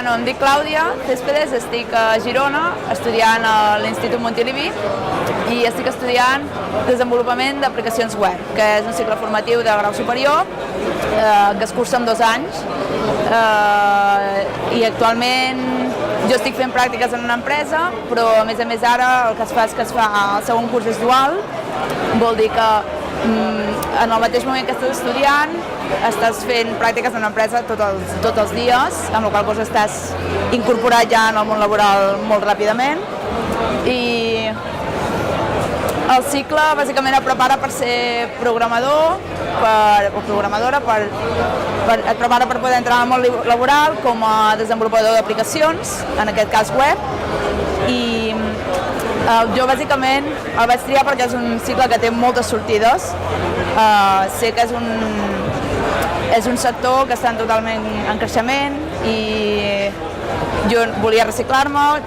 Bueno, em dic Clàudia Céspedes, estic a Girona estudiant a l'Institut Montilivi i estic estudiant desenvolupament d'aplicacions web, que és un cicle formatiu de grau superior que es cursa en 2 anys i actualment jo estic fent pràctiques en una empresa, però a més ara el que es fa és que el segon curs és dual, vol dir que en el mateix moment que estàs estudiant estàs fent pràctiques en una empresa tots els dies, amb la qual cosa estàs incorporat ja en el món laboral molt ràpidament i el cicle bàsicament et prepara per ser programador o programadora, et prepara per poder entrar al món laboral com a desenvolupador d'aplicacions, en aquest cas web, i jo bàsicament el vaig triar perquè és un cicle que té moltes sortides. Sé que és un sector que està totalment en creixement i jo volia reciclar-me,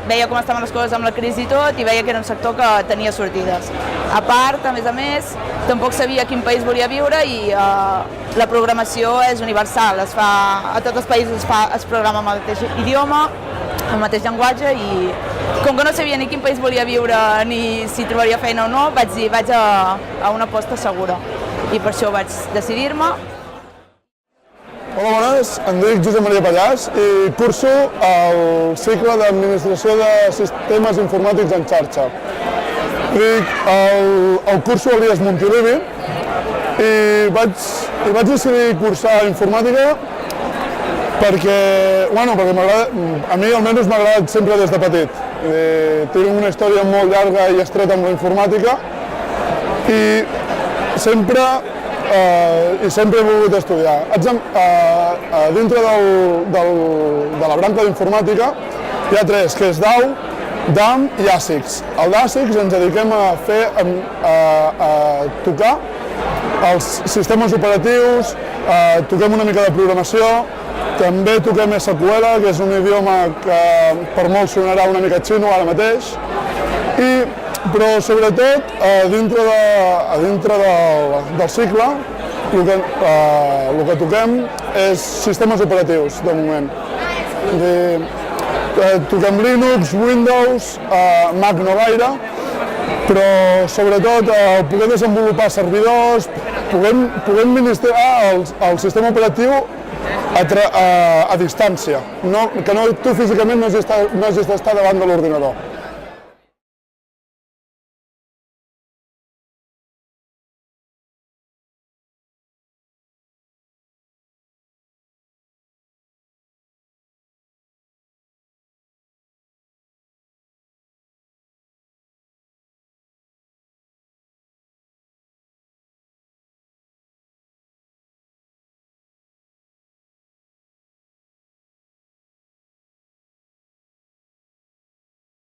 veia com estaven les coses amb la crisi i tot i veia que era un sector que tenia sortides. A part, a més, tampoc sabia a quin país volia viure i la programació és universal, a tots els països es programa amb el mateix idioma, el mateix llenguatge i com que no sabia ni quin país volia viure ni si trobaria feina o no, vaig dir vaig a una aposta segura i per això vaig decidir-me. Hola, bones, em dic Josep Maria Pallàs i curso el cicle d'Administració de Sistemes Informàtics en xarxa. El curso a l'IES Montilivi i vaig decidir cursar informàtica perquè m'agrada, a mi almenys m'ha agradat sempre des de petit. Tinc una història molt llarga i estreta amb la informàtica i sempre he volgut estudiar. Dintre de la branca d'informàtica hi ha 3, que és DAU, DAM i ASICS. Al d'ASICS ens dediquem a tocar els sistemes operatius, toquem una mica de programació, també toquem SQL, que és un idioma que per molts sonarà una mica xino ara mateix, però sobretot dintre del cicle el que toquem és sistemes operatius de moment. Toquem Linux, Windows, Mac no gaire, però sobretot poder desenvolupar servidors, poder administrar el sistema operatiu a distància, que tu físicament no hagis d'estar davant de l'ordinador.